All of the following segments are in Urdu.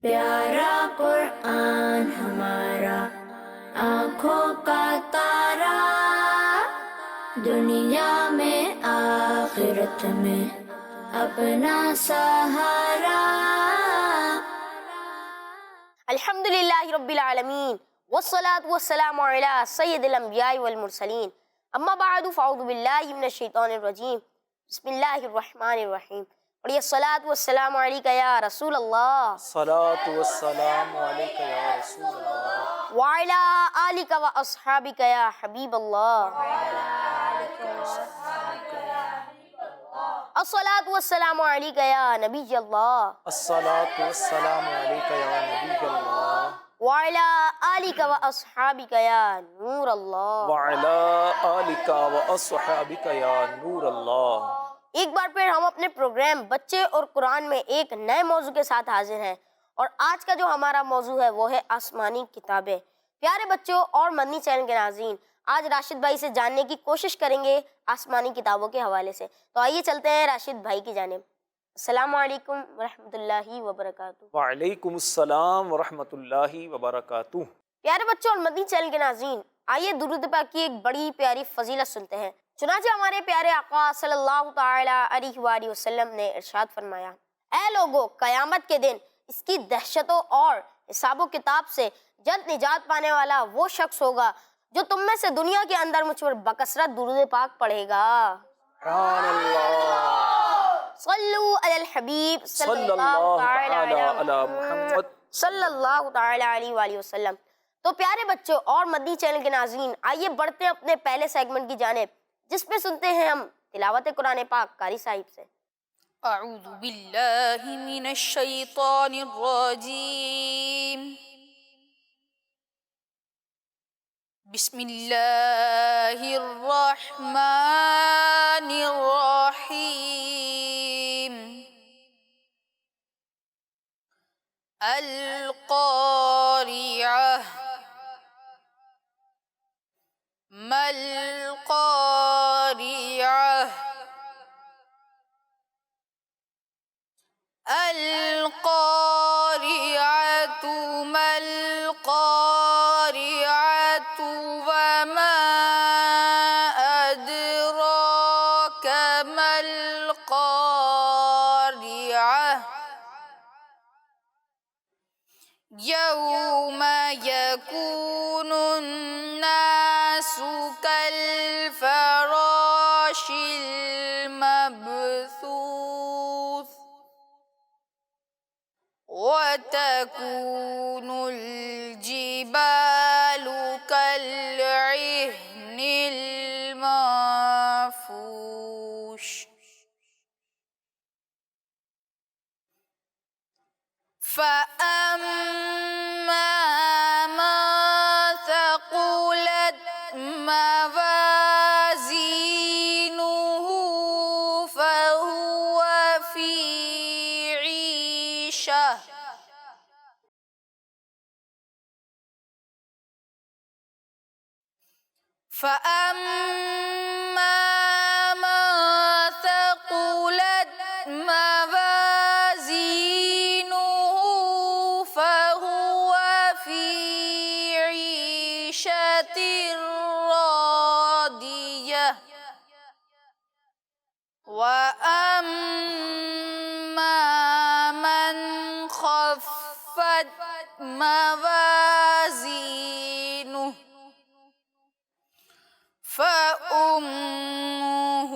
پیارا قرآن ہمارا آنکھوں کا تارا، دنیا میں آخرت میں اپنا سہارا۔ الحمدللہ رب العالمین والصلاة والسلام علی سید الانبیاء والمرسلین، اما بعد فاعوذ باللہ من الشیطان الرجیم، بسم اللہ الرحمن الرحیم۔ اور یہ الصلاة والسلام علیکہ یا رسول اللہ، الصلاۃ والسلام علیکہ یا رسول اللہ، وعلی آلک و اصحابک یا حبیب اللہ، الصلاة والسلام علیکہ یا نبی اللہ، الصلاۃ والسلام علیکہ یا نبی اللہ، وعلی آلک و اصحابک یا نور اللہ۔ وعلی آلک و اصحابک یا نور اللہ۔ ایک بار پھر ہم اپنے پروگرام بچے اور قرآن میں ایک نئے موضوع کے ساتھ حاضر ہیں، اور آج کا جو ہمارا موضوع ہے وہ ہے آسمانی کتابیں۔ پیارے بچوں اور مدنی چینل کے ناظرین، آج راشد بھائی سے جاننے کی کوشش کریں گے آسمانی کتابوں کے حوالے سے، تو آئیے چلتے ہیں راشد بھائی کی جانب۔ السلام علیکم ورحمۃ اللہ وبرکاتہ۔ وعلیکم السلام ورحمۃ اللہ وبرکاتہ۔ پیارے بچوں اور مدنی چینل کے ناظرین، آئیے درود پاک کی ایک بڑی پیاری فضیلت سنتے ہیں۔ چنانچہ ہمارے پیارے آقا صلی اللہ تعالی علیہ وآلہ وسلم نے ارشاد فرمایا، اے لوگو، قیامت کے دن اس کی دہشتوں اور حساب و کتاب سے جلد نجات پانے والا وہ شخص ہوگا جو تم میں سے دنیا کے اندر مجھ پر بکثرت درود پاک پڑھے گا۔ سبحان اللہ، صلو علی الحبیب صلی اللہ تعالی علی محمد۔ صلی اللہ تعالی علیہ وآلہ وسلم۔ تو پیارے بچوں اور مدنی چینل کے ناظرین، آئیے بڑھتے ہیں اپنے پہلے سیگمنٹ کی جانب، جس میں سنتے ہیں ہم تلاوت قرآن پاک قاری صاحب سے۔ اعوذ باللہ من الشیطان الرجیم، بسم اللہ الرحمن الرحیم۔ القاریعہ، ما القاریعہ، القاریعۃ ما القاریعۃ وما ادراک ما القاریعہ، یوم یکون الناس کالفراش المبثوث، وتكون الجبال كالعهن المنفوش، فأما من ثقلت موازينه فهو في عيشة فأما من ثقلت موازينه فهو في عيشة راضية، وأما من خفت موازينه فأمه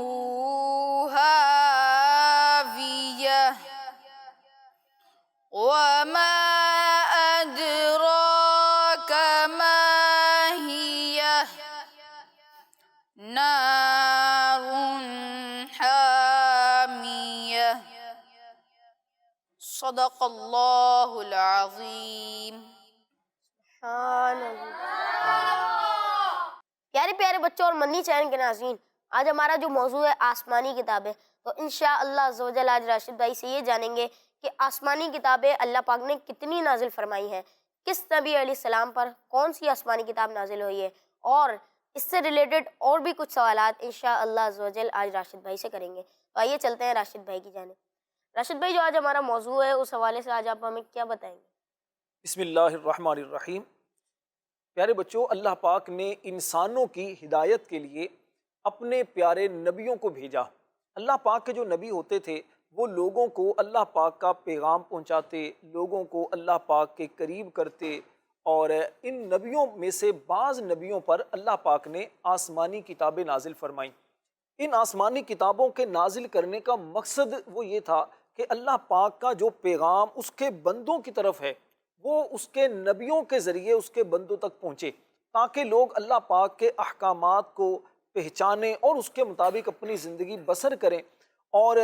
هاوية، وما أدراك ما هي، نار حامية۔ صدق اللہ العظیم۔ سبحان اللہ۔ پیارے پیارے بچوں اور مدنی چینل کے ناظرین، آج ہمارا جو موضوع ہے آسمانی کتابیں، تو انشاءاللہ عز و جل آج راشد بھائی سے یہ جانیں گے کہ آسمانی کتابیں اللہ پاک نے کتنی نازل فرمائی ہیں، کس نبی علیہ السلام پر کون سی آسمانی کتاب نازل ہوئی ہے، اور اس سے ریلیٹڈ اور بھی کچھ سوالات انشاءاللہ عز و جل آج راشد بھائی سے کریں گے۔ تو آئیے چلتے ہیں راشد بھائی کی جانب۔ راشد بھائی، جو آج ہمارا موضوع ہے اس حوالے سے آج آپ ہمیں کیا بتائیں گے؟ بسم اللہ الرحمن الرحیم۔ پیارے بچوں، اللہ پاک نے انسانوں کی ہدایت کے لیے اپنے پیارے نبیوں کو بھیجا۔ اللہ پاک کے جو نبی ہوتے تھے وہ لوگوں کو اللہ پاک کا پیغام پہنچاتے، لوگوں کو اللہ پاک کے قریب کرتے، اور ان نبیوں میں سے بعض نبیوں پر اللہ پاک نے آسمانی کتابیں نازل فرمائیں۔ ان آسمانی کتابوں کے نازل کرنے کا مقصد وہ یہ تھا کہ اللہ پاک کا جو پیغام اس کے بندوں کی طرف ہے وہ اس کے نبیوں کے ذریعے اس کے بندوں تک پہنچے، تاکہ لوگ اللہ پاک کے احکامات کو پہچانیں اور اس کے مطابق اپنی زندگی بسر کریں، اور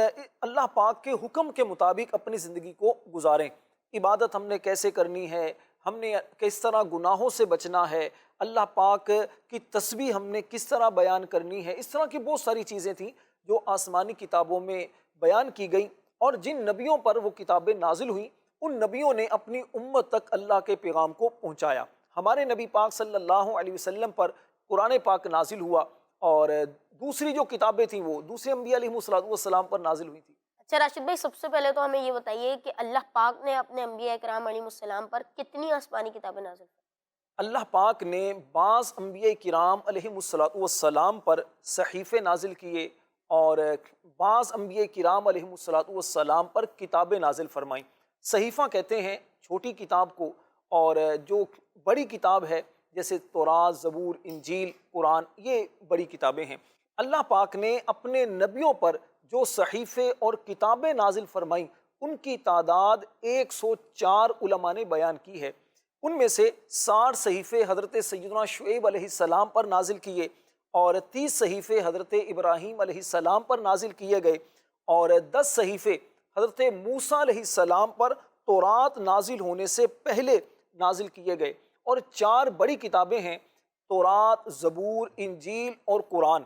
اللہ پاک کے حکم کے مطابق اپنی زندگی کو گزاریں۔ عبادت ہم نے کیسے کرنی ہے، ہم نے کس طرح گناہوں سے بچنا ہے، اللہ پاک کی تسبیح ہم نے کس طرح بیان کرنی ہے، اس طرح کی بہت ساری چیزیں تھیں جو آسمانی کتابوں میں بیان کی گئیں، اور جن نبیوں پر وہ کتابیں نازل ہوئیں ان نبیوں نے اپنی امت تک اللہ کے پیغام کو پہنچایا۔ ہمارے نبی پاک صلی اللہ علیہ وسلم پر قرآن پاک نازل ہوا، اور دوسری جو کتابیں تھیں وہ دوسرے انبیاء علیہ السلام پر نازل ہوئی تھیں۔ اچھا راشد بھائی، سب سے پہلے تو ہمیں یہ بتائیے کہ اللہ پاک نے اپنے انبیاء کرام علیہ السلام پر کتنی آسمانی کتابیں نازل کی؟ اللہ پاک نے بعض انبیاء کرام علیہ السلام پر صحیفے نازل کیے، اور بعض انبیاء کرام علیہ السلام پر کتابیں نازل فرمائیں۔ صحیفہ کہتے ہیں چھوٹی کتاب کو، اور جو بڑی کتاب ہے جیسے تورات، زبور، انجیل، قرآن، یہ بڑی کتابیں ہیں۔ اللہ پاک نے اپنے نبیوں پر جو صحیفے اور کتابیں نازل فرمائیں ان کی تعداد 104 علماء نے بیان کی ہے۔ ان میں سے 60 صحیفے حضرت سیدنا شعیب علیہ السلام پر نازل کیے، اور 30 صحیفے حضرت ابراہیم علیہ السلام پر نازل کیے گئے، اور 10 صحیفے حضرت موسیٰ علیہ السلام پر تورات نازل ہونے سے پہلے نازل کیے گئے، اور 4 بڑی کتابیں ہیں تورات، زبور، انجیل اور قرآن۔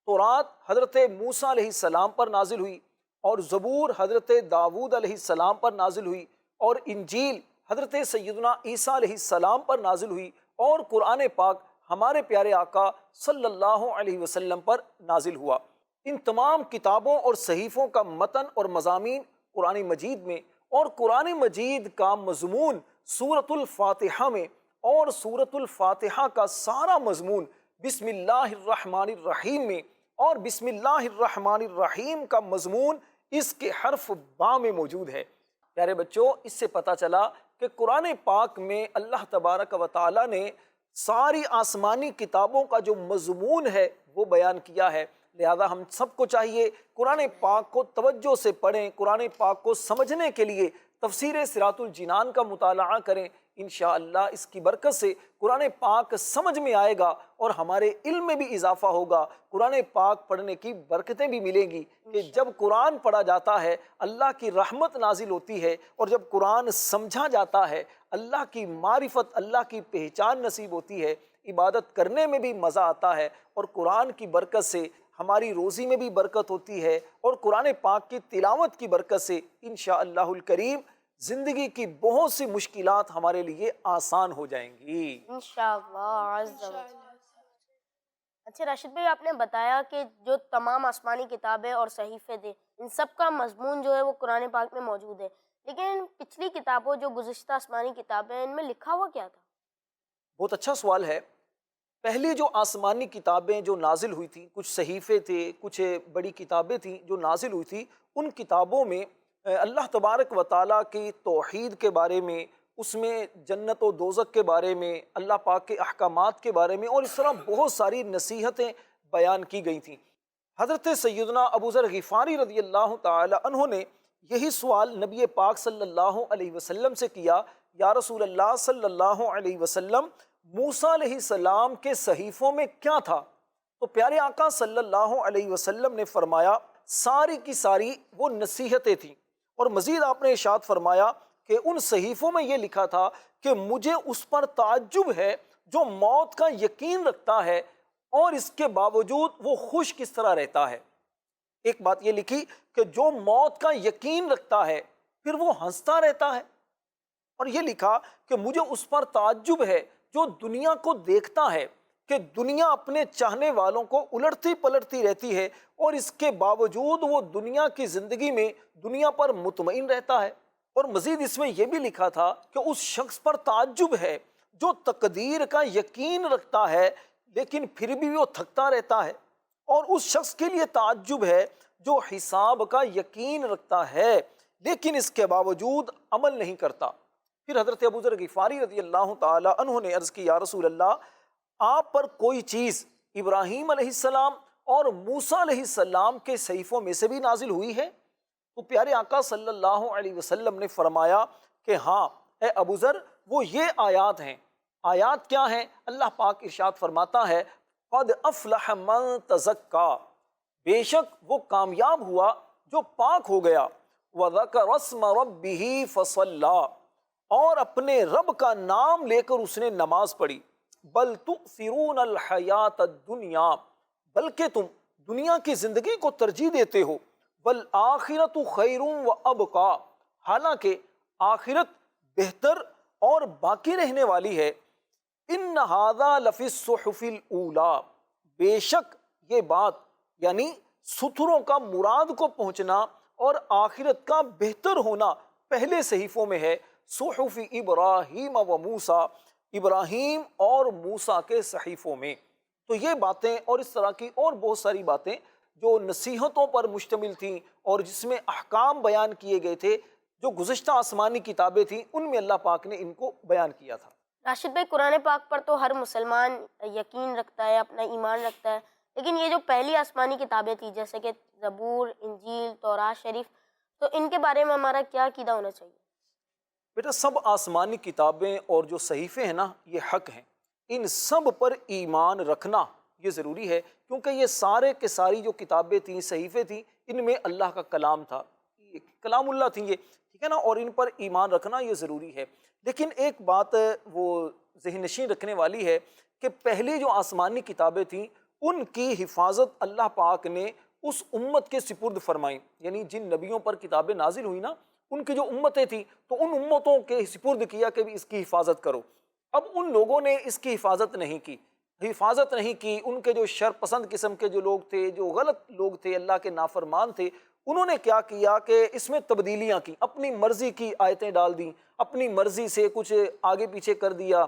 تورات حضرت موسیٰ علیہ السلام پر نازل ہوئی، اور زبور حضرت داود علیہ السلام پر نازل ہوئی، اور انجیل حضرت سیدنا عیسیٰ علیہ السلام پر نازل ہوئی، اور قرآن پاک ہمارے پیارے آقا صلی اللہ علیہ وسلم پر نازل ہوا۔ ان تمام کتابوں اور صحیفوں کا متن اور مضامین قرآن مجید میں، اور قرآن مجید کا مضمون سورۃ الفاتحہ میں، اور سورۃ الفاتحہ کا سارا مضمون بسم اللہ الرحمن الرحیم میں، اور بسم اللہ الرحمن الرحیم کا مضمون اس کے حرف با میں موجود ہے۔ پیارے بچوں، اس سے پتہ چلا کہ قرآن پاک میں اللہ تبارک و تعالیٰ نے ساری آسمانی کتابوں کا جو مضمون ہے وہ بیان کیا ہے۔ لہذا ہم سب کو چاہیے قرآن پاک کو توجہ سے پڑھیں، قرآن پاک کو سمجھنے کے لیے تفسیر صراط الجنان کا مطالعہ کریں۔ انشاءاللہ اس کی برکت سے قرآن پاک سمجھ میں آئے گا اور ہمارے علم میں بھی اضافہ ہوگا۔ قرآن پاک پڑھنے کی برکتیں بھی ملیں گی کہ جب قرآن پڑھا جاتا ہے اللہ کی رحمت نازل ہوتی ہے، اور جب قرآن سمجھا جاتا ہے اللہ کی معرفت، اللہ کی پہچان نصیب ہوتی ہے، عبادت کرنے میں بھی مزہ آتا ہے، اور قرآن کی برکت سے ہماری روزی میں بھی برکت ہوتی ہے، اور قرآن پاک کی تلاوت کی برکت سے انشاءاللہ الکریم زندگی کی بہت سی مشکلات ہمارے لیے آسان ہو جائیں گی انشاءاللہ عز و جل۔ اچھا راشد بھائی، آپ نے بتایا کہ جو تمام آسمانی کتابیں اور صحیفے تھے ان سب کا مضمون جو ہے وہ قرآن پاک میں موجود ہے، لیکن پچھلی کتابوں جو گزشتہ آسمانی کتابیں ان میں لکھا ہوا کیا تھا؟ بہت اچھا سوال ہے۔ پہلی جو آسمانی کتابیں جو نازل ہوئی تھیں، کچھ صحیفے تھے، کچھ بڑی کتابیں تھیں جو نازل ہوئی تھی، ان کتابوں میں اللہ تبارک و تعالیٰ کی توحید کے بارے میں، اس میں جنت و دوزخ کے بارے میں، اللہ پاک کے احکامات کے بارے میں، اور اس طرح بہت ساری نصیحتیں بیان کی گئی تھیں۔ حضرت سیدنا ابو ذر غفاری رضی اللہ تعالی عنہ نے یہی سوال نبی پاک صلی اللہ علیہ وسلم سے کیا، یا رسول اللہ صلی اللہ علیہ وسلم، موسیٰ علیہ السلام کے صحیفوں میں کیا تھا؟ تو پیارے آقا صلی اللہ علیہ وسلم نے فرمایا ساری کی ساری وہ نصیحتیں تھیں، اور مزید آپ نے ارشاد فرمایا کہ ان صحیفوں میں یہ لکھا تھا کہ مجھے اس پر تعجب ہے جو موت کا یقین رکھتا ہے اور اس کے باوجود وہ خوش کس طرح رہتا ہے۔ ایک بات یہ لکھی کہ جو موت کا یقین رکھتا ہے پھر وہ ہنستا رہتا ہے، اور یہ لکھا کہ مجھے اس پر تعجب ہے جو دنیا کو دیکھتا ہے کہ دنیا اپنے چاہنے والوں کو الٹتی پلٹتی رہتی ہے، اور اس کے باوجود وہ دنیا کی زندگی میں دنیا پر مطمئن رہتا ہے۔ اور مزید اس میں یہ بھی لکھا تھا کہ اس شخص پر تعجب ہے جو تقدیر کا یقین رکھتا ہے لیکن پھر بھی وہ تھکتا رہتا ہے، اور اس شخص کے لیے تعجب ہے جو حساب کا یقین رکھتا ہے لیکن اس کے باوجود عمل نہیں کرتا۔ پھر حضرت ابو ذر غفاری رضی اللہ تعالی عنہ نے عرض کی، یا رسول اللہ، آپ پر کوئی چیز ابراہیم علیہ السلام اور موسیٰ علیہ السلام کے صحیفوں میں سے بھی نازل ہوئی ہے؟ تو پیارے آقا صلی اللہ علیہ وسلم نے فرمایا کہ ہاں اے ابو ذر، وہ یہ آیات ہیں۔ آیات کیا ہیں؟ اللہ پاک ارشاد فرماتا ہے، قد افلح من تزکا، بے شک وہ کامیاب ہوا جو پاک ہو گیا، وذکر اسم ربہ فصلی، اور اپنے رب کا نام لے کر اس نے نماز پڑھی، بل تؤثرون الحیات الدنیا، بلکہ تم دنیا کی زندگی کو ترجیح دیتے ہو، والآخرۃ خیر وابقی، حالانکہ آخرت بہتر اور باقی رہنے والی ہے، ان ھذا لفی الصحف الاولی، بے شک یہ بات یعنی ستروں کا مراد کو پہنچنا اور آخرت کا بہتر ہونا پہلے صحیفوں میں ہے، صحف ابراہیم و موسیٰ، ابراہیم اور موسیٰ کے صحیفوں میں۔ تو یہ باتیں اور اس طرح کی اور بہت ساری باتیں جو نصیحتوں پر مشتمل تھیں اور جس میں احکام بیان کیے گئے تھے، جو گزشتہ آسمانی کتابیں تھیں، ان میں اللہ پاک نے ان کو بیان کیا تھا۔ راشد بھائی، قرآن پاک پر تو ہر مسلمان یقین رکھتا ہے، اپنا ایمان رکھتا ہے، لیکن یہ جو پہلی آسمانی کتابیں تھیں جیسے کہ زبور، انجیل، تورات شریف، تو ان کے بارے میں ہمارا کیا عقیدہ ہونا چاہیے؟ بیٹا، سب آسمانی کتابیں اور جو صحیفے ہیں نا، یہ حق ہیں، ان سب پر ایمان رکھنا یہ ضروری ہے، کیونکہ یہ سارے کے ساری جو کتابیں تھیں، صحیفے تھیں، ان میں اللہ کا کلام تھا، یہ کلام اللہ تھیں یہ، ٹھیک ہے نا، اور ان پر ایمان رکھنا یہ ضروری ہے۔ لیکن ایک بات وہ ذہن نشین رکھنے والی ہے کہ پہلی جو آسمانی کتابیں تھیں، ان کی حفاظت اللہ پاک نے اس امت کے سپرد فرمائیں، یعنی جن نبیوں پر کتابیں نازل ہوئی نا، ان کی جو امتیں تھیں، تو ان امتوں کے سپرد کیا کہ بھی اس کی حفاظت کرو۔ اب ان لوگوں نے اس کی حفاظت نہیں کی، ان کے جو شر پسند قسم کے جو لوگ تھے، جو غلط لوگ تھے، اللہ کے نافرمان تھے، انہوں نے کیا کیا کہ اس میں تبدیلیاں کی، اپنی مرضی کی آیتیں ڈال دیں، اپنی مرضی سے کچھ آگے پیچھے کر دیا،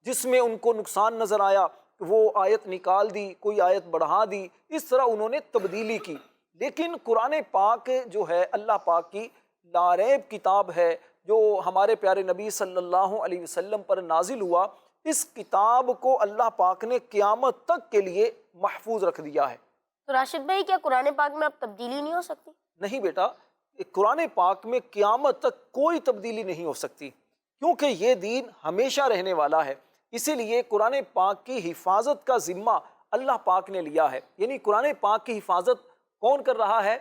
جس میں ان کو نقصان نظر آیا وہ آیت نکال دی، کوئی آیت بڑھا دی، اس طرح انہوں نے تبدیلی کی۔ لیکن قرآن پاک جو ہے اللہ پاک کی لاریب کتاب ہے، جو ہمارے پیارے نبی صلی اللہ علیہ وسلم پر نازل ہوا، اس کتاب کو اللہ پاک نے قیامت تک کے لیے محفوظ رکھ دیا ہے۔ تو راشد بھائی، کیا قرآن پاک میں اب تبدیلی نہیں ہو سکتی؟ نہیں بیٹا، قرآن پاک میں قیامت تک کوئی تبدیلی نہیں ہو سکتی، کیونکہ یہ دین ہمیشہ رہنے والا ہے۔ اسی لیے قرآن پاک کی حفاظت کا ذمہ اللہ پاک نے لیا ہے، یعنی قرآن پاک کی حفاظت کون کر رہا ہے؟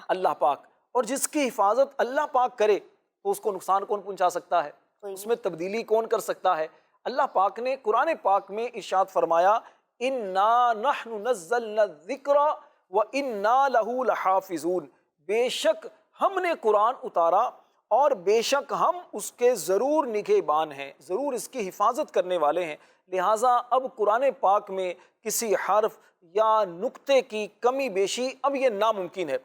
اللہ پاک۔ اور جس کی حفاظت اللہ پاک کرے تو اس کو نقصان کون پہنچا سکتا ہے؟ اس میں تبدیلی کون کر سکتا ہے؟ اللہ پاک نے قرآن پاک میں ارشاد فرمایا، اِنَّا نَحْنُ نَزَّلْنَا الذِّكْرَ وَإِنَّا لَهُ لَحَافِظُونَ، بے شک ہم نے قرآن اتارا اور بے شک ہم اس کے ضرور نگہبان ہیں، ضرور اس کی حفاظت کرنے والے ہیں۔ لہٰذا اب قرآن پاک میں کسی حرف یا نقطے کی کمی بیشی اب یہ ناممکن ہے،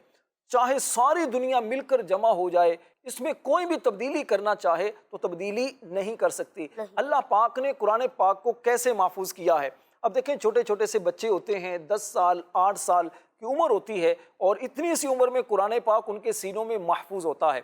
چاہے ساری دنیا مل کر جمع ہو جائے، اس میں کوئی بھی تبدیلی کرنا چاہے تو تبدیلی نہیں کر سکتی۔ اللہ پاک نے قرآن پاک کو کیسے محفوظ کیا ہے؟ اب دیکھیں، چھوٹے چھوٹے سے بچے ہوتے ہیں، 10 سال 8 سال کی عمر ہوتی ہے، اور اتنی سی عمر میں قرآن پاک ان کے سینوں میں محفوظ ہوتا ہے۔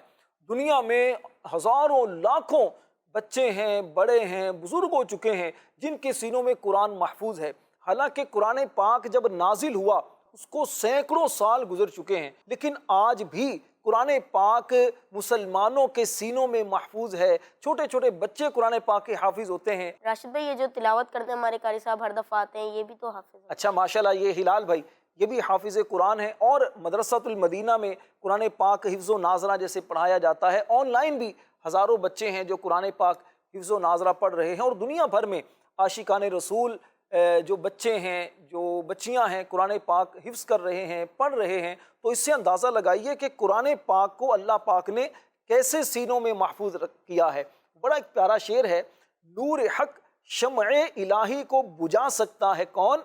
دنیا میں ہزاروں لاکھوں بچے ہیں، بڑے ہیں، بزرگ ہو چکے ہیں جن کے سینوں میں قرآن محفوظ ہے، حالانکہ قرآن پاک جب نازل ہوا اس کو سینکڑوں سال گزر چکے ہیں، لیکن آج بھی قرآن پاک مسلمانوں کے سینوں میں محفوظ ہے، چھوٹے چھوٹے بچے قرآن پاک کے حافظ ہوتے ہیں۔ راشد بھائی، یہ جو تلاوت کرتے ہیں ہمارے قاری صاحب ہر دفعہ آتے ہیں، یہ بھی تو حافظ ہیں؟ اچھا، ماشاءاللہ، یہ ہلال بھائی یہ بھی حافظ قرآن ہے، اور مدرسۃ المدینہ میں قرآن پاک حفظ و ناظرہ جیسے پڑھایا جاتا ہے، آن لائن بھی ہزاروں بچے ہیں جو قرآن پاک حفظ و ناظرہ پڑھ رہے ہیں، اور دنیا بھر میں عاشقان رسول جو بچے ہیں، جو بچیاں ہیں، قرآن پاک حفظ کر رہے ہیں، پڑھ رہے ہیں۔ تو اس سے اندازہ لگائیے کہ قرآن پاک کو اللہ پاک نے کیسے سینوں میں محفوظ کیا ہے۔ بڑا ایک پیارا شعر ہے، نور حق شمع الہی کو بجھا سکتا ہے کون،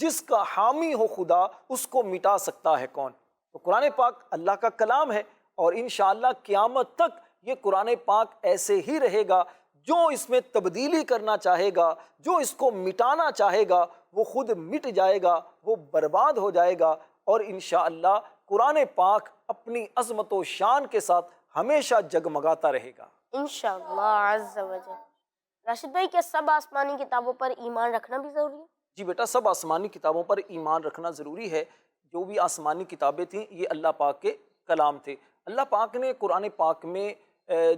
جس کا حامی ہو خدا اس کو مٹا سکتا ہے کون۔ تو قرآن پاک اللہ کا کلام ہے، اور انشاءاللہ قیامت تک یہ قرآن پاک ایسے ہی رہے گا، جو اس میں تبدیلی کرنا چاہے گا، جو اس کو مٹانا چاہے گا، وہ خود مٹ جائے گا، وہ برباد ہو جائے گا، اور انشاءاللہ قرآن پاک اپنی عظمت و شان کے ساتھ ہمیشہ جگمگاتا رہے گا۔ انشاءاللہ عز و جل۔ راشد بھائی، کیا سب آسمانی کتابوں پر ایمان رکھنا بھی ضروری ہے؟ جی بیٹا، سب آسمانی کتابوں پر ایمان رکھنا ضروری ہے۔ جو بھی آسمانی کتابیں تھیں یہ اللہ پاک کے کلام تھے۔ اللہ پاک نے قرآن پاک میں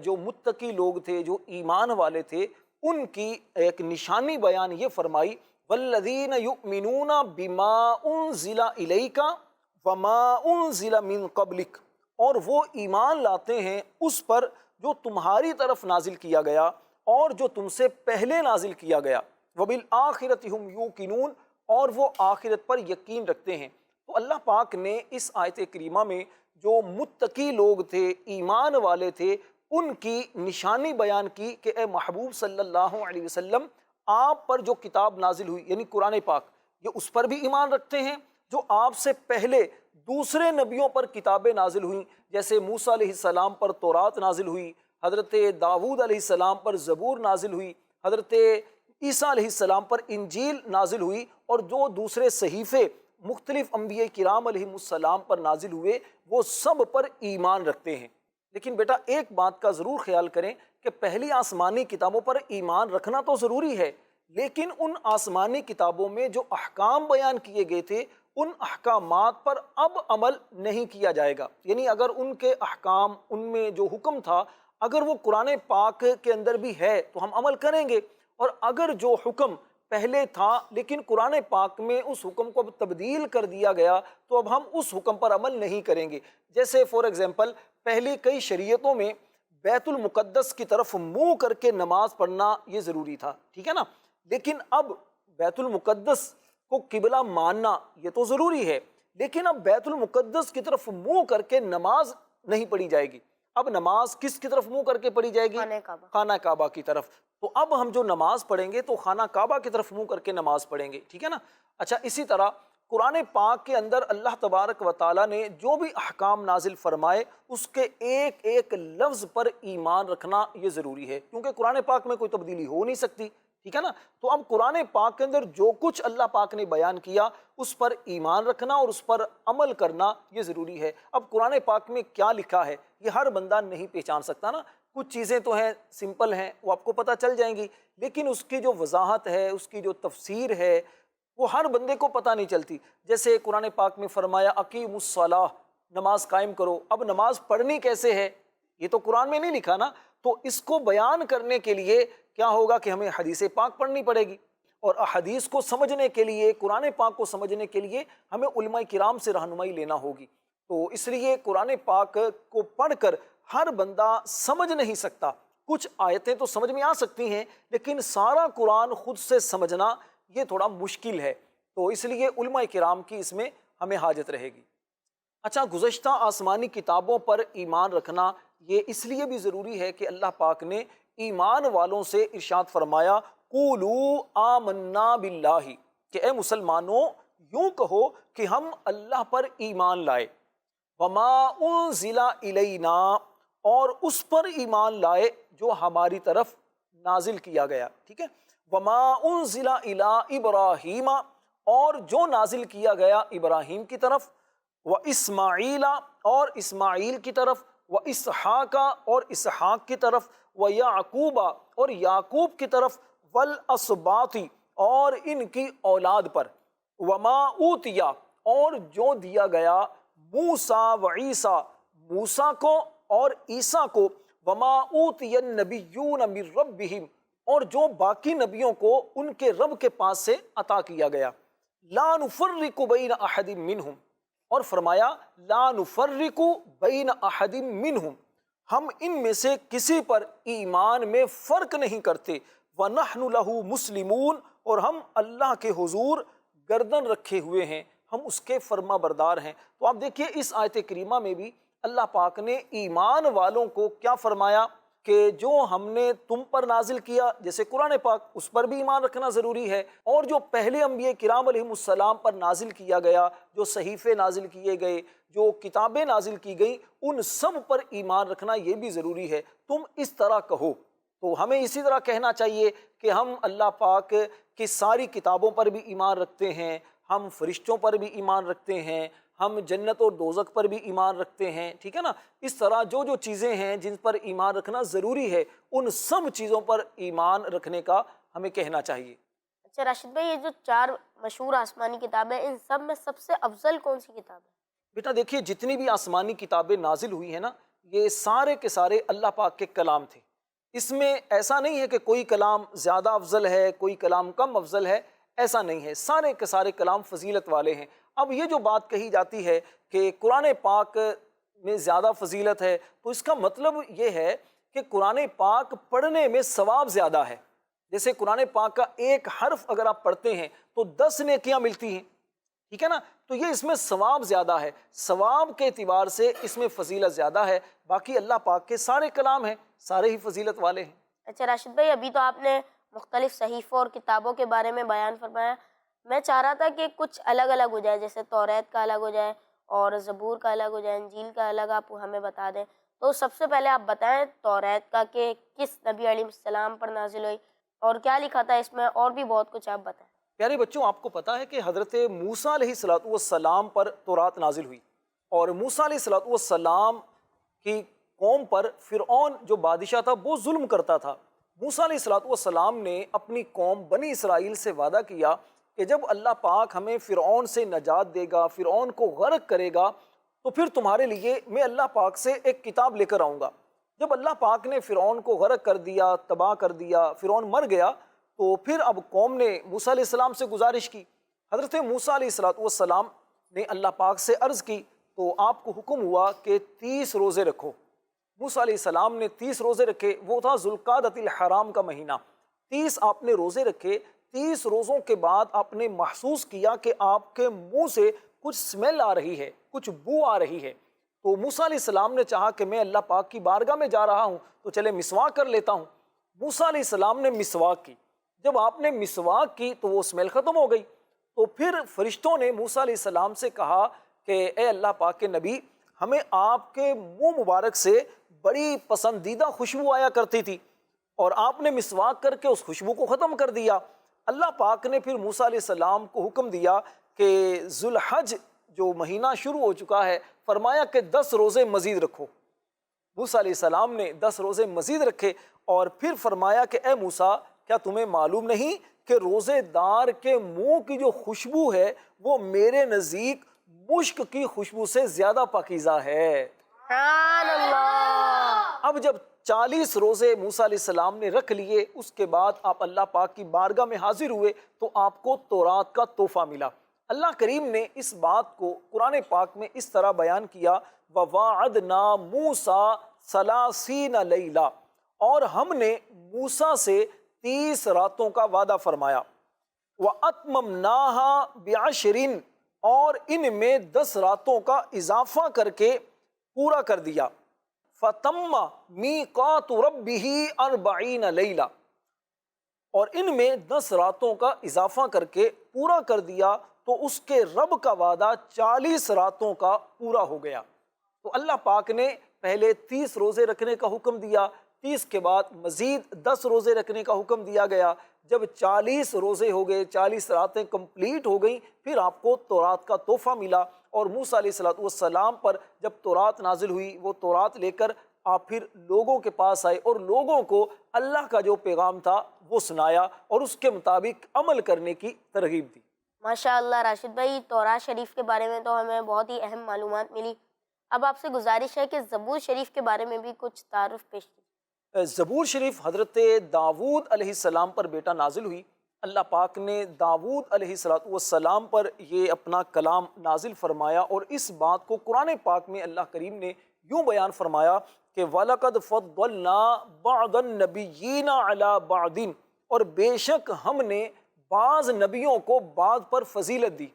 جو متقی لوگ تھے، جو ایمان والے تھے، ان کی ایک نشانی بیان یہ فرمائی، وَالَّذِينَ يُؤْمِنُونَ بِمَا أُنزِلَ إِلَيْكَ وَمَا أُنزِلَ مِن قَبْلِكَ، اور وہ ایمان لاتے ہیں اس پر جو تمہاری طرف نازل کیا گیا اور جو تم سے پہلے نازل کیا گیا، وَبِالْآخِرَةِ هُمْ يُوقِنُونَ، اور وہ آخرت پر یقین رکھتے ہیں۔ تو اللہ پاک نے اس آیت کریمہ میں جو متقی لوگ تھے، ایمان والے تھے، ان کی نشانی بیان کی کہ اے محبوب صلی اللہ علیہ وسلم، آپ پر جو کتاب نازل ہوئی یعنی قرآن پاک، یہ اس پر بھی ایمان رکھتے ہیں جو آپ سے پہلے دوسرے نبیوں پر کتابیں نازل ہوئیں، جیسے موسیٰ علیہ السلام پر تورات نازل ہوئی، حضرت داؤد علیہ السلام پر زبور نازل ہوئی، حضرت عیسیٰ علیہ السلام پر انجیل نازل ہوئی، اور جو دوسرے صحیفے مختلف انبیاء کرام علیہ السلام پر نازل ہوئے، وہ سب پر ایمان رکھتے ہیں۔ لیکن بیٹا ایک بات کا ضرور خیال کریں کہ پہلی آسمانی کتابوں پر ایمان رکھنا تو ضروری ہے، لیکن ان آسمانی کتابوں میں جو احکام بیان کیے گئے تھے، ان احکامات پر اب عمل نہیں کیا جائے گا۔ یعنی اگر ان کے احکام، ان میں جو حکم تھا، اگر وہ قرآن پاک کے اندر بھی ہے تو ہم عمل کریں گے، اور اگر جو حکم پہلے تھا لیکن قرآن پاک میں اس حکم کو اب تبدیل کر دیا گیا تو اب ہم اس حکم پر عمل نہیں کریں گے۔ جیسے فور ایگزامپل، پہلے کئی شریعتوں میں بیت المقدس کی طرف منہ کر کے نماز پڑھنا یہ ضروری تھا، ٹھیک ہے نا، لیکن اب بیت المقدس کو قبلہ ماننا یہ تو ضروری ہے، لیکن اب بیت المقدس کی طرف منہ کر کے نماز نہیں پڑھی جائے گی۔ اب نماز کس کی طرف منہ کر کے پڑھی جائے گی؟ خانہ کعبہ۔ خانہ کعبہ کی طرف۔ تو اب ہم جو نماز پڑھیں گے تو خانہ کعبہ کی طرف منہ کر کے نماز پڑھیں گے، ٹھیک ہے نا۔ اچھا، اسی طرح قرآن پاک کے اندر اللہ تبارک و تعالیٰ نے جو بھی احکام نازل فرمائے، اس کے ایک ایک لفظ پر ایمان رکھنا یہ ضروری ہے، کیونکہ قرآن پاک میں کوئی تبدیلی ہو نہیں سکتی، ٹھیک ہے نا۔ تو اب قرآن پاک کے اندر جو کچھ اللہ پاک نے بیان کیا، اس پر ایمان رکھنا اور اس پر عمل کرنا یہ ضروری ہے۔ اب قرآن پاک میں کیا لکھا ہے یہ ہر بندہ نہیں پہچان سکتا نا، کچھ چیزیں تو ہیں سمپل ہیں، وہ آپ کو پتہ چل جائیں گی، لیکن اس کی جو وضاحت ہے، اس کی جو تفسیر ہے، وہ ہر بندے کو پتہ نہیں چلتی۔ جیسے قرآن پاک میں فرمایا اقیموا الصلاۃ، نماز قائم کرو۔ اب نماز پڑھنی کیسے ہے یہ تو قرآن میں نہیں لکھا نا، تو اس کو بیان کرنے کے لیے کیا ہوگا کہ ہمیں حدیث پاک پڑھنی پڑے گی، اور احادیث کو سمجھنے کے لیے، قرآن پاک کو سمجھنے کے لیے ہمیں علماء کرام سے رہنمائی لینا ہوگی۔ تو اس لیے قرآن پاک کو پڑھ کر ہر بندہ سمجھ نہیں سکتا، کچھ آیتیں تو سمجھ میں آ سکتی ہیں، لیکن سارا قرآن خود سے سمجھنا یہ تھوڑا مشکل ہے، تو اس لیے علماء کرام کی اس میں ہمیں حاجت رہے گی۔ اچھا، گزشتہ آسمانی کتابوں پر ایمان رکھنا یہ اس لیے بھی ضروری ہے کہ اللہ پاک نے ایمان والوں سے ارشاد فرمایا قولوا آمنا باللہ، کہ اے مسلمانوں یوں کہو کہ ہم اللہ پر ایمان لائے، وما انزل الینا، اور اس پر ایمان لائے جو ہماری طرف نازل کیا گیا، ٹھیک ہے، وما انزل الی ابراہیم، اور جو نازل کیا گیا ابراہیم کی طرف، و اسماعیل، اور اسماعیل کی طرف، و اسحاق، اور اسحاق کی طرف، و یعقوب، اور یعقوب کی طرف، والاسباط، اور ان کی اولاد پر، وما اوتیا، اور جو دیا گیا موسیٰ و عیسیٰ، موسیٰ کو اور عیسیٰ کو، وما اوتی النبیون من ربہم، اور جو باقی نبیوں کو ان کے رب کے پاس سے عطا کیا گیا، لا نفرق بین احد منہم، اور فرمایا لا نفرق بین احد منہم، ہم ان میں سے کسی پر ایمان میں فرق نہیں کرتے، وَنَحْنُ لَهُ مُسْلِمُونَ، اور ہم اللہ کے حضور گردن رکھے ہوئے ہیں، ہم اس کے فرما بردار ہیں۔ تو آپ دیکھیے اس آیت کریمہ میں بھی اللہ پاک نے ایمان والوں کو کیا فرمایا؟ کہ جو ہم نے تم پر نازل کیا جیسے قرآن پاک اس پر بھی ایمان رکھنا ضروری ہے، اور جو پہلے انبیاء کرام علیہ السلام پر نازل کیا گیا، جو صحیفے نازل کیے گئے، جو کتابیں نازل کی گئیں، ان سب پر ایمان رکھنا یہ بھی ضروری ہے۔ تم اس طرح کہو، تو ہمیں اسی طرح کہنا چاہیے کہ ہم اللہ پاک کی ساری کتابوں پر بھی ایمان رکھتے ہیں، ہم فرشتوں پر بھی ایمان رکھتے ہیں، ہم جنت اور دوزخ پر بھی ایمان رکھتے ہیں، ٹھیک ہے نا۔ اس طرح جو جو چیزیں ہیں جن پر ایمان رکھنا ضروری ہے، ان سب چیزوں پر ایمان رکھنے کا ہمیں کہنا چاہیے۔ اچھا راشد بھائی، یہ جو 4 مشہور آسمانی کتابیں، ان سب میں سب سے افضل کون سی کتاب ہے؟ بیٹا دیکھیے، جتنی بھی آسمانی کتابیں نازل ہوئی ہیں نا، یہ سارے کے سارے اللہ پاک کے کلام تھے۔ اس میں ایسا نہیں ہے کہ کوئی کلام زیادہ افضل ہے، کوئی کلام کم افضل ہے، ایسا نہیں ہے، سارے کے سارے کلام فضیلت والے ہیں۔ اب یہ جو بات کہی جاتی ہے کہ قرآن پاک میں زیادہ فضیلت ہے، تو اس کا مطلب یہ ہے کہ قرآن پاک پڑھنے میں ثواب زیادہ ہے۔ جیسے قرآن پاک کا ایک حرف اگر آپ پڑھتے ہیں تو 10 نیکیاں ملتی ہیں، ٹھیک ہے نا۔ تو یہ اس میں ثواب زیادہ ہے، ثواب کے اعتبار سے اس میں فضیلت زیادہ ہے۔ باقی اللہ پاک کے سارے کلام ہیں، سارے ہی فضیلت والے ہیں۔ اچھا راشد بھائی، ابھی تو آپ نے مختلف صحیفوں اور کتابوں کے بارے میں بیان فرمایا، میں چاہ رہا تھا کہ کچھ الگ الگ ہو جائے، جیسے توریت کا الگ ہو جائے اور زبور کا الگ ہو جائے، انجیل کا الگ آپ ہمیں بتا دیں۔ تو سب سے پہلے آپ بتائیں توریت کا کہ کس نبی علیہ السلام پر نازل ہوئی اور کیا لکھا تھا اس میں، اور بھی بہت کچھ آپ بتائیں۔ پیارے بچوں، آپ کو پتہ ہے کہ حضرت موسیٰ علیہ السلام پر تورات نازل ہوئی، اور موسیٰ علیہ السلام کی قوم پر فرعون جو بادشاہ تھا وہ ظلم کرتا تھا۔ موسیٰ علیہ السلام نے اپنی قوم بنی اسرائیل سے وعدہ کیا کہ جب اللہ پاک ہمیں فرعون سے نجات دے گا، فرعون کو غرق کرے گا، تو پھر تمہارے لیے میں اللہ پاک سے ایک کتاب لے کر آؤں گا۔ جب اللہ پاک نے فرعون کو غرق کر دیا، تباہ کر دیا، فرعون مر گیا، تو پھر اب قوم نے موسیٰ علیہ السلام سے گزارش کی۔ حضرت موسیٰ علیہ السلام نے اللہ پاک سے عرض کی، تو آپ کو حکم ہوا کہ 30 روزے رکھو۔ موسیٰ علیہ السلام نے 30 روزے رکھے، وہ تھا ذوالقعدۃ الحرام کا مہینہ۔ 30 آپ نے روزے رکھے۔ 30 روزوں کے بعد آپ نے محسوس کیا کہ آپ کے منہ سے کچھ سمیل آ رہی ہے، کچھ بو آ رہی ہے۔ تو موسیٰ علیہ السلام نے چاہا کہ میں اللہ پاک کی بارگاہ میں جا رہا ہوں تو چلے مسواک کر لیتا ہوں۔ موسیٰ علیہ السلام نے مسواک کی۔ جب آپ نے مسواک کی تو وہ سمیل ختم ہو گئی۔ تو پھر فرشتوں نے موسیٰ علیہ السلام سے کہا کہ اے اللہ پاک کے نبی، ہمیں آپ کے منہ مبارک سے بڑی پسندیدہ خوشبو آیا کرتی تھی، اور آپ نے مسواک کر کے اس خوشبو کو ختم کر دیا۔ اللہ پاک نے پھر موسیٰ علیہ السلام کو حکم دیا کہ ذوالحج جو مہینہ شروع ہو چکا ہے، فرمایا کہ 10 روزے مزید رکھو۔ موسیٰ علیہ السلام نے 10 روزے مزید رکھے، اور پھر فرمایا کہ اے موسیٰ، کیا تمہیں معلوم نہیں کہ روزے دار کے منہ کی جو خوشبو ہے وہ میرے نزدیک مشک کی خوشبو سے زیادہ پاکیزہ ہے۔ سبحان اللہ۔ اب جب 40 روزے موسیٰ علیہ السلام نے رکھ لیے، اس کے بعد آپ اللہ پاک کی بارگاہ میں حاضر ہوئے تو آپ کو تورات کا تحفہ ملا۔ اللہ کریم نے اس بات کو قرآن پاک میں اس طرح بیان کیا، وَوَعَدْنَا مُوسَىٰ 30 لَيْلَةً، اور ہم نے موسیٰ سے 30 راتوں کا وعدہ فرمایا۔ وَأَتْمَمْنَاهَا بِعَشْرٍ، اور ان میں 10 راتوں کا اضافہ کر کے پورا کر دیا۔ فَتَمَّ مِيقَاتُ رَبِّهِ 40 لَيْلَةً، اور ان میں 10 راتوں کا اضافہ کر کے پورا کر دیا تو اس کے رب کا وعدہ 40 راتوں کا پورا ہو گیا۔ تو اللہ پاک نے پہلے 30 روزے رکھنے کا حکم دیا، 30 کے بعد مزید 10 روزے رکھنے کا حکم دیا گیا۔ جب 40 روزے ہو گئے، 40 راتیں کمپلیٹ ہو گئیں، پھر آپ کو تورات کا تحفہ ملا، اور موسیٰ علیہ السلام پر جب تورات نازل ہوئی، وہ تورات لے کر آپ پھر لوگوں کے پاس آئے اور لوگوں کو اللہ کا جو پیغام تھا وہ سنایا اور اس کے مطابق عمل کرنے کی ترغیب دی۔ ماشاء اللہ راشد بھائی، تورات شریف کے بارے میں تو ہمیں بہت ہی اہم معلومات ملی۔ اب آپ سے گزارش ہے کہ زبور شریف کے بارے میں بھی کچھ تعارف پیش کیجیے۔ زبور شریف حضرت داود علیہ السلام پر بیٹا نازل ہوئی۔ اللہ پاک نے داود علیہ السلام پر یہ اپنا کلام نازل فرمایا، اور اس بات کو قرآن پاک میں اللہ کریم نے یوں بیان فرمایا کہ وَلَقَدْ فَضَّلْنَا بَعْضَ النَّبِيِّينَ عَلَى بَعْضٍ، اور بے شک ہم نے بعض نبیوں کو بعض پر فضیلت دی۔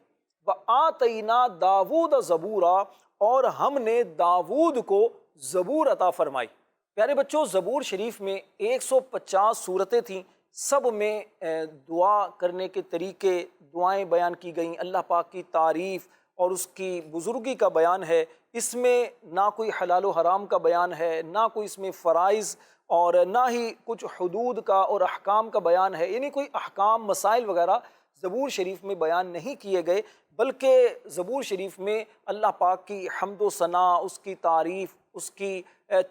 وَآتَيْنَا دَاوُودَ زَبُورًا، اور ہم نے داود کو زبور عطا فرمائی۔ پیارے بچوں، زبور شریف میں 150 صورتیں تھیں، سب میں دعا کرنے کے طریقے، دعائیں بیان کی گئیں، اللہ پاک کی تعریف اور اس کی بزرگی کا بیان ہے۔ اس میں نہ کوئی حلال و حرام کا بیان ہے، نہ کوئی اس میں فرائض اور نہ ہی کچھ حدود کا اور احکام کا بیان ہے، یعنی کوئی احکام مسائل وغیرہ زبور شریف میں بیان نہیں کیے گئے، بلکہ زبور شریف میں اللہ پاک کی حمد و ثنا، اس کی تعریف، اس کی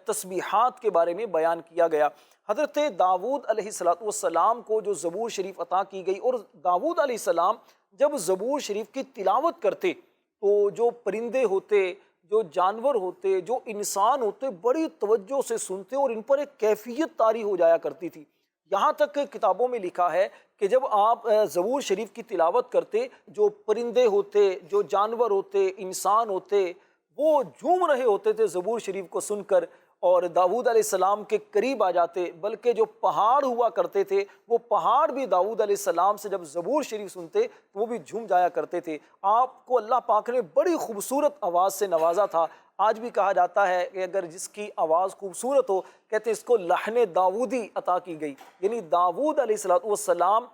تسبیحات کے بارے میں بیان کیا گیا۔ حضرت داؤد علیہ السلام کو جو زبور شریف عطا کی گئی، اور داؤد علیہ السلام جب زبور شریف کی تلاوت کرتے تو جو پرندے ہوتے، جو جانور ہوتے، جو انسان ہوتے، بڑی توجہ سے سنتے اور ان پر ایک کیفیت طاری ہو جایا کرتی تھی۔ یہاں تک کہ کتابوں میں لکھا ہے کہ جب آپ زبور شریف کی تلاوت کرتے، جو پرندے ہوتے، جو جانور ہوتے، انسان ہوتے، وہ جھوم رہے ہوتے تھے زبور شریف کو سن کر، اور داؤد علیہ السلام کے قریب آ جاتے، بلکہ جو پہاڑ ہوا کرتے تھے وہ پہاڑ بھی داؤد علیہ السلام سے جب زبور شریف سنتے تو وہ بھی جھوم جایا کرتے تھے۔ آپ کو اللہ پاک نے بڑی خوبصورت آواز سے نوازا تھا۔ آج بھی کہا جاتا ہے کہ اگر جس کی آواز خوبصورت ہو، کہتے ہیں اس کو لحن داؤدی عطا کی گئی، یعنی داؤد علیہ السلام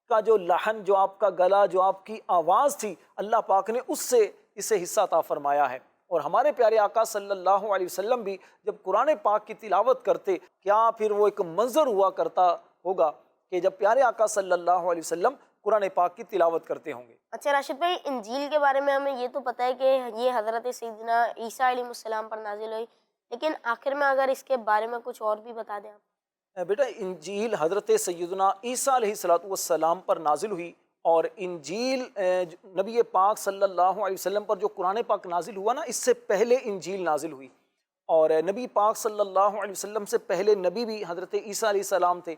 کا جو لحن، جو آپ کا گلا، جو آپ کی آواز تھی، اللہ پاک نے اس سے اسے حصہ عطا فرمایا ہے۔ اور ہمارے پیارے آقا صلی اللہ علیہ وسلم بھی جب قرآن پاک کی تلاوت کرتے، کیا پھر وہ ایک منظر ہوا کرتا ہوگا کہ جب پیارے آقا صلی اللہ علیہ وسلم قرآن پاک کی تلاوت کرتے ہوں گے۔ اچھا راشد بھائی، انجیل کے بارے میں ہمیں یہ تو پتہ ہے کہ یہ حضرت سیدنا عیسیٰ علیہ السلام پر نازل ہوئی، لیکن آخر میں اگر اس کے بارے میں کچھ اور بھی بتا دیں آپ۔ بیٹا، انجیل حضرت سیدنا عیسیٰ علیہ السلام پر نازل ہوئی، اور انجیل نبی پاک صلی اللہ علیہ وسلم پر جو قرآن پاک نازل ہوا نا، اس سے پہلے انجیل نازل ہوئی، اور نبی پاک صلی اللہ علیہ وسلم سے پہلے نبی بھی حضرت عیسیٰ علیہ السلام تھے۔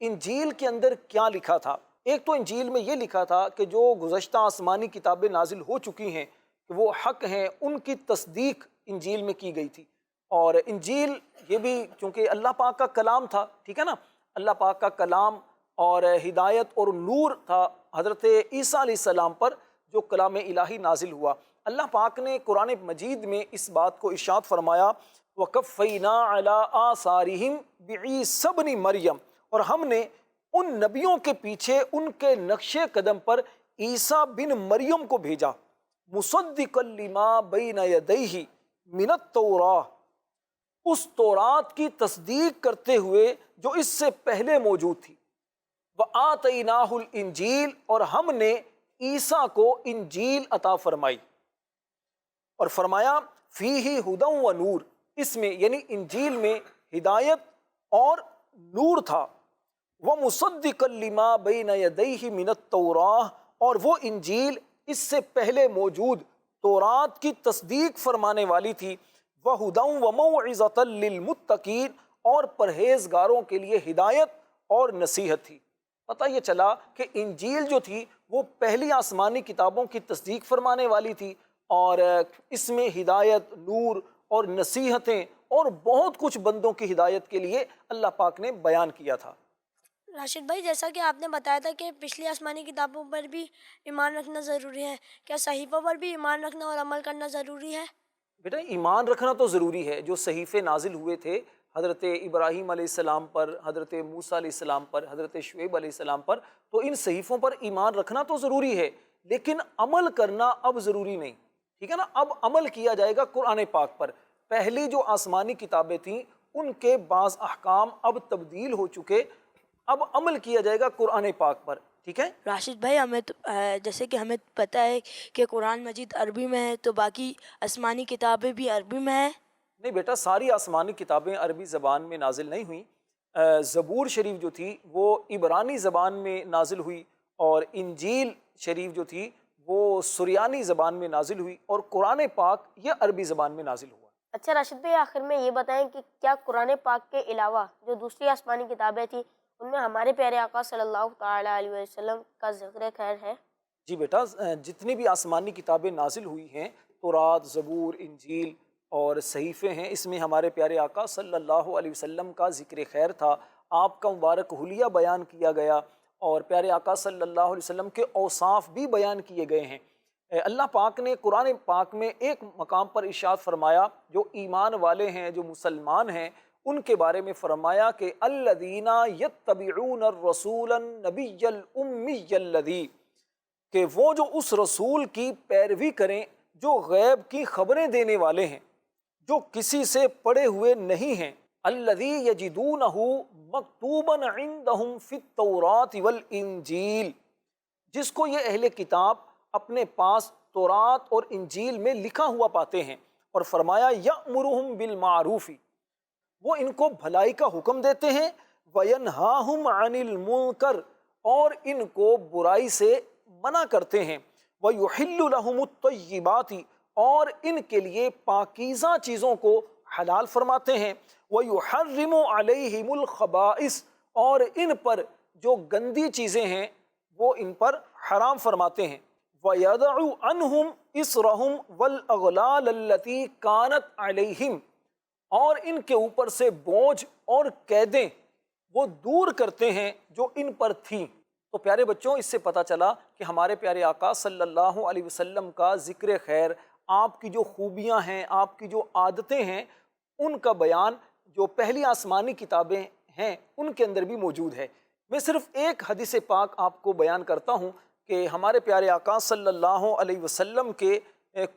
انجیل کے اندر کیا لکھا تھا؟ ایک تو انجیل میں یہ لکھا تھا کہ جو گزشتہ آسمانی کتابیں نازل ہو چکی ہیں کہ وہ حق ہیں، ان کی تصدیق انجیل میں کی گئی تھی۔ اور انجیل یہ بھی چونکہ اللہ پاک کا کلام تھا، ٹھیک ہے نا، اللہ پاک کا کلام اور ہدایت اور نور تھا حضرت عیسیٰ علیہ السلام پر جو کلام الہی نازل ہوا۔ اللہ پاک نے قرآن مجید میں اس بات کو ارشاد فرمایا، وَقَفَّيْنَا عَلَىٰ آثَارِهِمْ بِعِیسَىٰ ابْنِ مَرْیَم، اور ہم نے ان نبیوں کے پیچھے ان کے نقش قدم پر عیسیٰ بن مریم کو بھیجا، مُصَدِّقًا لِمَا بَیْنَ یَدَیْہِ مِنَ التَّوْرَاۃ، اس تورات کی تصدیق کرتے ہوئے جو اس سے پہلے موجود تھی، وَآتَيْنَاهُ الْإِنْجِيلَ، اور ہم نے عیسیٰ کو انجیل عطا فرمائی، اور فرمایا فِيهِ هُدًى وَنُورٌ، اس میں یعنی انجیل میں ہدایت اور نور تھا، وَمُصَدِّقًا لِمَا بَيْنَ يَدَيْهِ مِنَ التَّوْرَاۃ، اور وہ انجیل اس سے پہلے موجود تورات کی تصدیق فرمانے والی تھی، وَهُدًى وَمَوْعِظَةً لِلْمُتَّقِينَ، اور پرہیزگاروں کے لیے ہدایت اور نصیحت تھی۔ پتہ یہ چلا کہ انجیل جو تھی وہ پہلی آسمانی کتابوں کی تصدیق فرمانے والی تھی، اور اس میں ہدایت، نور اور نصیحتیں اور بہت کچھ بندوں کی ہدایت کے لیے اللہ پاک نے بیان کیا تھا۔ راشد بھائی، جیسا کہ آپ نے بتایا تھا کہ پچھلی آسمانی کتابوں پر بھی ایمان رکھنا ضروری ہے، کیا صحیفوں پر بھی ایمان رکھنا اور عمل کرنا ضروری ہے؟ بیٹا، ایمان رکھنا تو ضروری ہے۔ جو صحیفے نازل ہوئے تھے حضرت ابراہیم علیہ السلام پر، حضرت موسیٰ علیہ السلام پر، حضرت شعیب علیہ السلام پر، تو ان صحیفوں پر ایمان رکھنا تو ضروری ہے، لیکن عمل کرنا اب ضروری نہیں، ٹھیک ہے نا۔ اب عمل کیا جائے گا قرآن پاک پر۔ پہلی جو آسمانی کتابیں تھیں ان کے بعض احکام اب تبدیل ہو چکے، اب عمل کیا جائے گا قرآن پاک پر، ٹھیک ہے۔ راشد بھائی، ہمیں جیسے کہ ہمیں پتہ ہے کہ قرآن مجید عربی میں ہے، تو باقی آسمانی کتابیں بھی عربی میں ہیں؟ نہیں بیٹا، ساری آسمانی کتابیں عربی زبان میں نازل نہیں ہوئیں۔ زبور شریف جو تھی وہ عبرانی زبان میں نازل ہوئی، اور انجیل شریف جو تھی وہ سریانی زبان میں نازل ہوئی، اور قرآن پاک یہ عربی زبان میں نازل ہوا۔ اچھا راشد بھائی، آخر میں یہ بتائیں کہ کیا قرآن پاک کے علاوہ جو دوسری آسمانی کتابیں تھیں ان میں ہمارے پیارے آقا صلی اللہ تعالیٰ علیہ وسلم کا ذکر خیر ہے؟ جی بیٹا، جتنی بھی آسمانی کتابیں نازل ہوئی ہیں، تورات، زبور، انجیل اور صحیفے ہیں، اس میں ہمارے پیارے آقا صلی اللہ علیہ وسلم کا ذکر خیر تھا، آپ کا مبارک حلیہ بیان کیا گیا، اور پیارے آقا صلی اللہ علیہ وسلم کے اوصاف بھی بیان کیے گئے ہیں۔ اللہ پاک نے قرآن پاک میں ایک مقام پر ارشاد فرمایا، جو ایمان والے ہیں، جو مسلمان ہیں، ان کے بارے میں فرمایا کہ الذین یتبعون الرسول النبی الامی الذی، کہ وہ جو اس رسول کی پیروی کریں جو غیب کی خبریں دینے والے ہیں، جو کسی سے پڑھے ہوئے نہیں ہیں، الذی یجدونہ مکتوبا عندہم فی التوراۃ والانجیل، جس کو یہ اہل کتاب اپنے پاس تورات اور انجیل میں لکھا ہوا پاتے ہیں۔ اور فرمایا یأمرہم بالمعروف، وہ ان کو بھلائی کا حکم دیتے ہیں، وینہاہم عن المنکر، اور ان کو برائی سے منع کرتے ہیں، ویحل لہم الطیبات، اور ان کے لیے پاکیزہ چیزوں کو حلال فرماتے ہیں، ویحرم علیہم الخبائث، اور ان پر جو گندی چیزیں ہیں وہ ان پر حرام فرماتے ہیں، وَيَدَعُ عَنْهُمْ إِصْرَهُمْ وَالْأَغْلَالَ الَّتِي كَانَتْ عَلَيْهِمْ، اور ان کے اوپر سے بوجھ اور قیدیں وہ دور کرتے ہیں جو ان پر تھیں۔ تو پیارے بچوں، اس سے پتہ چلا کہ ہمارے پیارے آقا صلی اللہ علیہ وسلم کا ذکر خیر، آپ کی جو خوبیاں ہیں، آپ کی جو عادتیں ہیں، ان کا بیان جو پہلی آسمانی کتابیں ہیں ان کے اندر بھی موجود ہے۔ میں صرف ایک حدیث پاک آپ کو بیان کرتا ہوں کہ ہمارے پیارے آقا صلی اللہ علیہ وسلم کے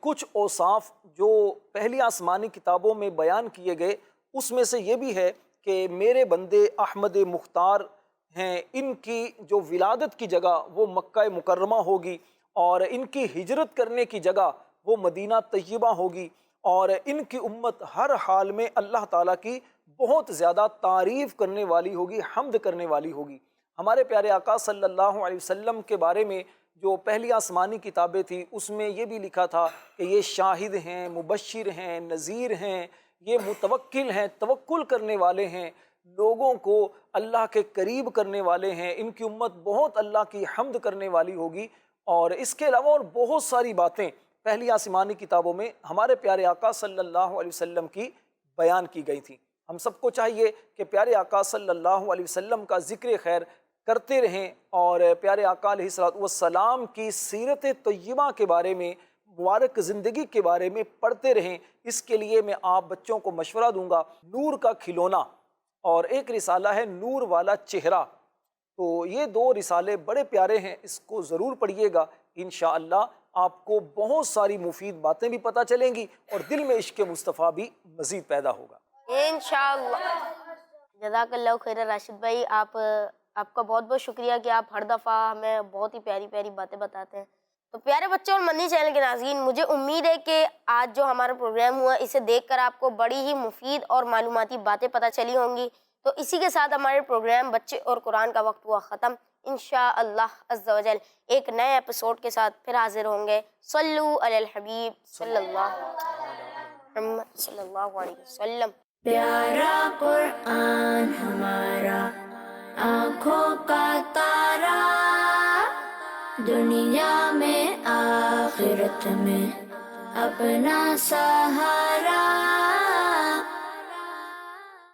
کچھ اوصاف جو پہلی آسمانی کتابوں میں بیان کیے گئے، اس میں سے یہ بھی ہے کہ میرے بندے احمد مختار ہیں، ان کی جو ولادت کی جگہ وہ مکہ مکرمہ ہوگی، اور ان کی ہجرت کرنے کی جگہ وہ مدینہ طیبہ ہوگی، اور ان کی امت ہر حال میں اللہ تعالیٰ کی بہت زیادہ تعریف کرنے والی ہوگی، حمد کرنے والی ہوگی۔ ہمارے پیارے آقا صلی اللہ علیہ وسلم کے بارے میں جو پہلی آسمانی کتابیں تھیں اس میں یہ بھی لکھا تھا کہ یہ شاہد ہیں، مبشر ہیں، نذیر ہیں، یہ متوکل ہیں، توکل کرنے والے ہیں، لوگوں کو اللہ کے قریب کرنے والے ہیں، ان کی امت بہت اللہ کی حمد کرنے والی ہوگی۔ اور اس کے علاوہ اور بہت ساری باتیں پہلی آسمانی کتابوں میں ہمارے پیارے آقا صلی اللہ علیہ وسلم کی بیان کی گئی تھیں۔ ہم سب کو چاہیے کہ پیارے آقا صلی اللہ علیہ وسلم کا ذکر خیر کرتے رہیں، اور پیارے آقا علیہ السلام کی سیرت طیبہ کے بارے میں، مبارک زندگی کے بارے میں پڑھتے رہیں۔ اس کے لیے میں آپ بچوں کو مشورہ دوں گا، نور کا کھلونا اور ایک رسالہ ہے نور والا چہرہ، تو یہ دو رسالے بڑے پیارے ہیں، اس کو ضرور پڑھیے گا، انشاءاللہ آپ کو بہت ساری مفید باتیں بھی پتہ چلیں گی اور دل میں عشق مصطفیٰ بھی مزید پیدا ہوگا انشاءاللہ۔ جزاک اللہ خیر راشد بھائی، آپ کا بہت بہت شکریہ کہ آپ ہر دفعہ ہمیں بہت ہی پیاری پیاری باتیں بتاتے ہیں۔ تو پیارے بچوں اور مدنی چینل کے ناظرین، مجھے امید ہے کہ آج جو ہمارا پروگرام ہوا اسے دیکھ کر آپ کو بڑی ہی مفید اور معلوماتی باتیں پتہ چلی ہوں گی۔ تو اسی کے ساتھ ہمارے پروگرام بچے اور قرآن کا وقت ہوا ختم۔ انشاءاللہ عز و جل ایک نئے ایپیسوڈ کے ساتھ پھر حاضر ہوں گے۔ صلو علی الحبیب صلی اللہ علیہ وسلم۔ پیارا قرآن ہمارا آنکھوں کا تارا، دنیا میں آخرت میں اپنا سہارا۔